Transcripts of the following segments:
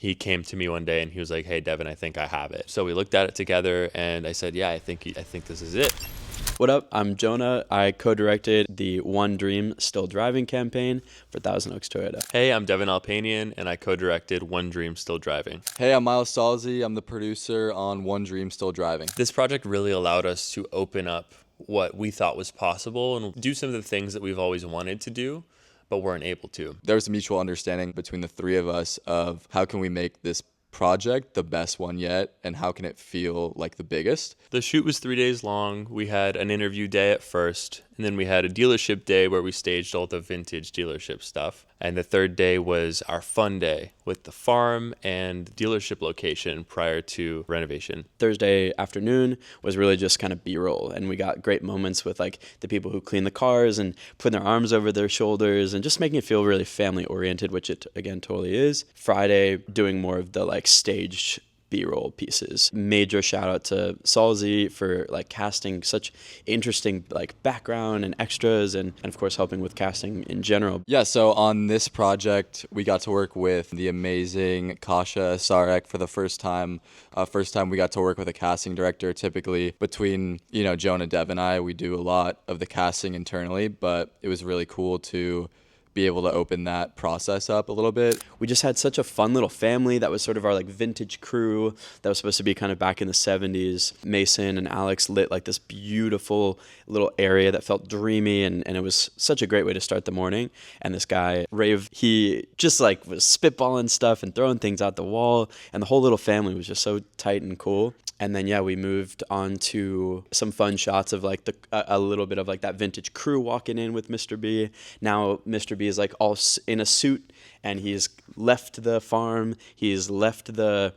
he came to me one day and he was like, "Hey, Devin, I think I have it." So we looked at it together and I said, "Yeah, I think this is it." What up? I'm Jonah. I co-directed the One Dream Still Driving campaign for Thousand Oaks Toyota. Hey, I'm Devin Alpanian and I co-directed One Dream Still Driving. Hey, I'm Miles Salzi. I'm the producer on One Dream Still Driving. This project really allowed us to open up what we thought was possible and do some of the things that we've always wanted to do, but weren't able to. There was a mutual understanding between the three of us of how can we make this project the best one yet, and how can it feel like the biggest. The shoot was 3 days long. We had an interview day at first, and then we had a dealership day where we staged all the vintage dealership stuff. And the third day was our fun day with the farm and dealership location prior to renovation. Thursday afternoon was really just kind of B-roll, and we got great moments with like the people who clean the cars and putting their arms over their shoulders and just making it feel really family oriented, which it again totally is. Friday, doing more of the like staged B-roll pieces. Major shout out to Salzi for like casting such interesting like background and extras, and of course helping with casting in general. Yeah, so on this project, we got to work with the amazing Kasha Sarek for the first time. First time we got to work with a casting director. Typically between, Jonah, Dev, and I, we do a lot of the casting internally, but it was really cool to be able to open that process up a little bit. We just had such a fun little family that was sort of our like vintage crew that was supposed to be kind of back in the 70s. Mason and Alex lit like this beautiful little area that felt dreamy, and it was such a great way to start the morning. And this guy, Rave, he just like was spitballing stuff and throwing things out the wall, and the whole little family was just so tight and cool. And then, we moved on to some fun shots of like a little bit of like that vintage crew walking in with Mr. B. Now Mr. B is like all in a suit, and he's left the farm. He's left the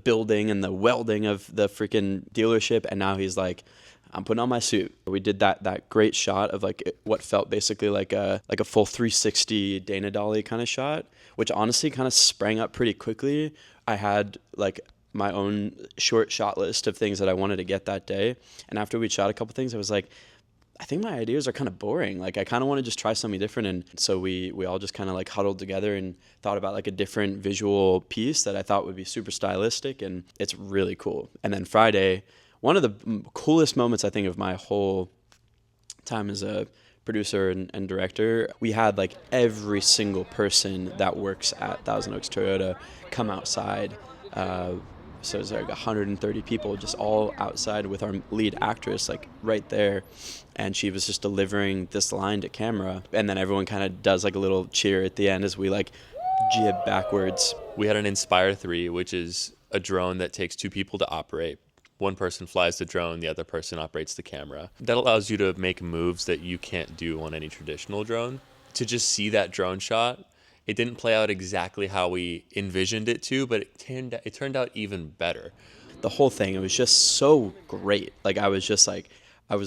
building and the welding of the freaking dealership. And now he's like, I'm putting on my suit. We did that great shot of like what felt basically like a full 360 Dana Dolly kind of shot, which honestly kind of sprang up pretty quickly. I had like my own short shot list of things that I wanted to get that day. And after we shot a couple things, I was like, I think my ideas are kind of boring. Like I kind of want to just try something different. And so we all just kind of like huddled together and thought about like a different visual piece that I thought would be super stylistic, and it's really cool. And then Friday, one of the coolest moments I think of my whole time as a producer and director, we had like every single person that works at Thousand Oaks Toyota come outside. So it was like 130 people just all outside with our lead actress like right there, and she was just delivering this line to camera, and then everyone kind of does like a little cheer at the end as we like jib backwards. We had an Inspire 3, which is a drone that takes two people to operate. One person flies the drone, the other person operates the camera. That allows you to make moves that you can't do on any traditional drone. To just see that drone shot, it didn't play out exactly how we envisioned it to, but it turned out even better. The whole thing, it was just so great. Like I was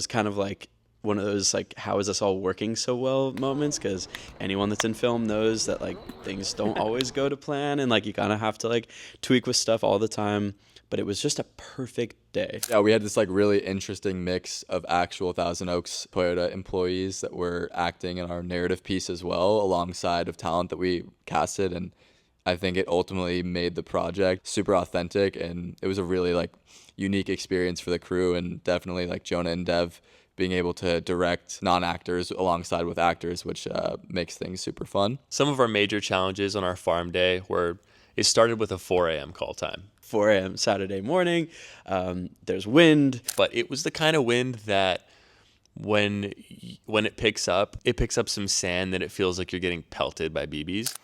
kind of like one of those like, how is this all working so well moments, because anyone that's in film knows that like things don't always go to plan, and like you kind of have to like tweak with stuff all the time. But it was just a perfect day. Yeah, we had this like really interesting mix of actual Thousand Oaks Toyota employees that were acting in our narrative piece as well, alongside of talent that we casted. And I think it ultimately made the project super authentic, and it was a really like unique experience for the crew, and definitely like Jonah and Dev being able to direct non-actors alongside with actors, which makes things super fun. Some of our major challenges on our farm day it started with a 4 a.m. call time. 4 a.m. Saturday morning. There's wind. But it was the kind of wind that when it picks up some sand that it feels like you're getting pelted by BBs.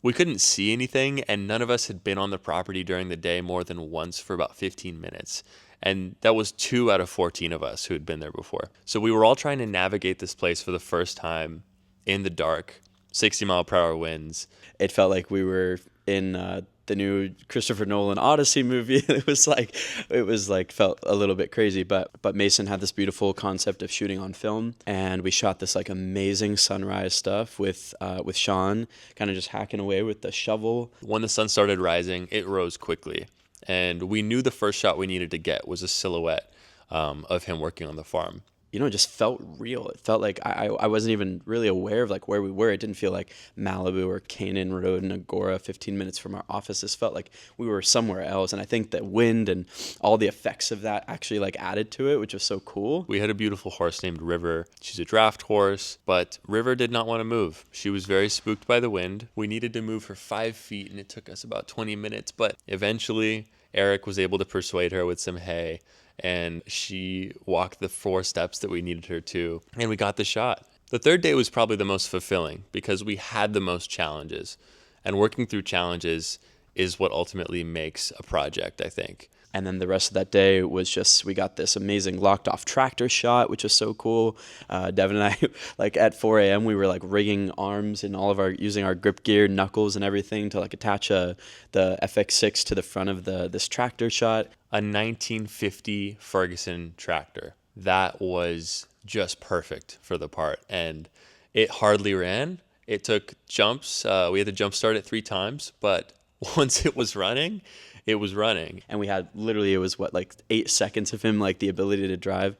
We couldn't see anything, and none of us had been on the property during the day more than once for about 15 minutes. And that was 2 out of 14 of us who had been there before. So we were all trying to navigate this place for the first time in the dark, 60-mile-per-hour winds. It felt like we were in the new Christopher Nolan Odyssey movie. It was like felt a little bit crazy, but Mason had this beautiful concept of shooting on film, and we shot this like amazing sunrise stuff with Sean kind of just hacking away with the shovel. When the sun started rising, it rose quickly, and we knew the first shot we needed to get was a silhouette of him working on the farm. You know, it just felt real. It felt like I wasn't even really aware of like where we were. It didn't feel like Malibu or Canaan Road in Agora, 15 minutes from our office. This felt like we were somewhere else. And I think that wind and all the effects of that actually like added to it, which was so cool. We had a beautiful horse named River. She's a draft horse, but River did not want to move. She was very spooked by the wind. We needed to move her 5 feet, and it took us about 20 minutes. But eventually, Eric was able to persuade her with some hay, and she walked the 4 steps that we needed her to, and we got the shot. The third day was probably the most fulfilling because we had the most challenges, and working through challenges is what ultimately makes a project, I think. And then the rest of that day was just, we got this amazing locked off tractor shot, which was so cool. Devin and I, like at 4 a.m., we were like rigging arms and using our grip gear, knuckles and everything to like attach the FX6 to the front of this tractor shot. A 1950 Ferguson tractor. That was just perfect for the part. And it hardly ran. It took jumps. We had to jump start it 3 times, but once it was running, it was running. And we had literally, it was like 8 seconds of him, like the ability to drive.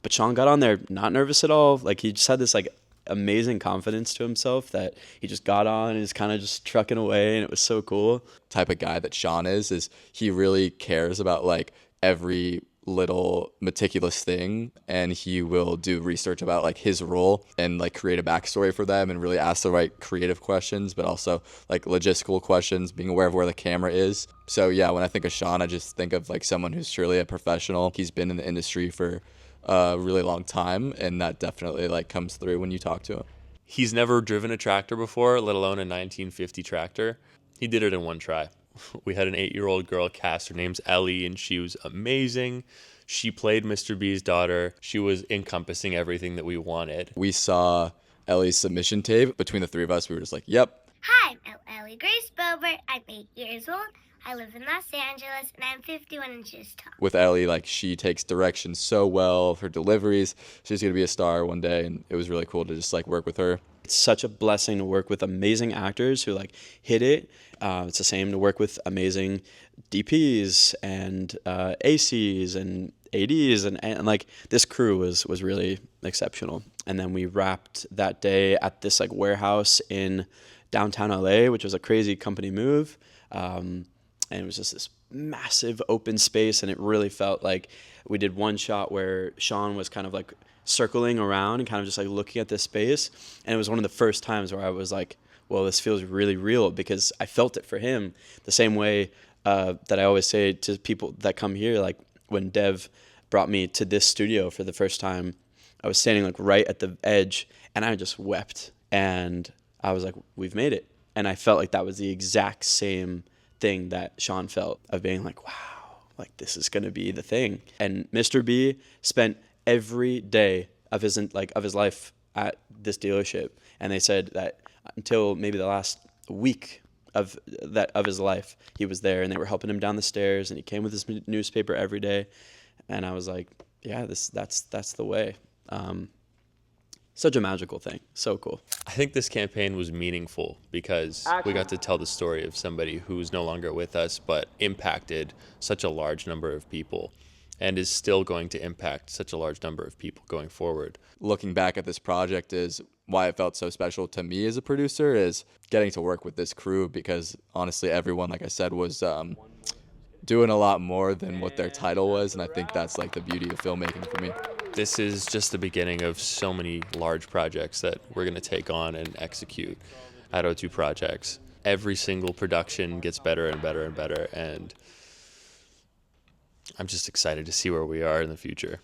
But Sean got on there, not nervous at all. Like he just had this like amazing confidence to himself that he just got on and is kind of just trucking away. And it was so cool. Type of guy that Sean is he really cares about like every little meticulous thing, and he will do research about like his role and like create a backstory for them and really ask the right creative questions, but also like logistical questions, being aware of where the camera is. So yeah, when I think of Sean, I just think of like someone who's truly a professional. He's been in the industry for a really long time, and that definitely like comes through when you talk to him. He's never driven a tractor before, let alone a 1950 tractor. He did it in 1 try. We had an 8-year-old girl cast. Her name's Ellie, and she was amazing. She played Mr. B's daughter. She was encompassing everything that we wanted. We saw Ellie's submission tape. Between the 3 of us, we were just like, yep. Hi, I'm Ellie Grace Bobert. I'm 8 years old. I live in Los Angeles, and I'm 51 inches tall. With Ellie, like, she takes directions so well. Her deliveries, she's going to be a star one day, and it was really cool to just, like, work with her. It's such a blessing to work with amazing actors who, like, hit it. It's the same to work with amazing DPs and ACs and ADs, and like, this crew was really exceptional. And then we wrapped that day at this, like, warehouse in downtown LA, which was a crazy company move. And it was just this massive open space, and it really felt like we did one shot where Sean was kind of like circling around and kind of just like looking at this space, and it was one of the first times where I was like, well, this feels really real, because I felt it for him the same way that I always say to people that come here. Like when Dev brought me to this studio for the first time, I was standing like right at the edge, and I just wept, and I was like, we've made it. And I felt like that was the exact same thing that Sean felt, of being like, wow, like this is going to be the thing. And Mr. B spent every day of his life at this dealership, and they said that until maybe the last week of his life, he was there, and they were helping him down the stairs, and he came with his newspaper every day. And I was like, yeah, that's the way. Such a magical thing. So cool. I think this campaign was meaningful because we got to tell the story of somebody who's no longer with us, but impacted such a large number of people, and is still going to impact such a large number of people going forward. Looking back at this project is why it felt so special to me as a producer, is getting to work with this crew, because honestly, everyone, like I said, was doing a lot more than what their title was, and I think that's like the beauty of filmmaking for me. This is just the beginning of so many large projects that we're going to take on and execute at O2 Projects. Every single production gets better and better and better, and I'm just excited to see where we are in the future.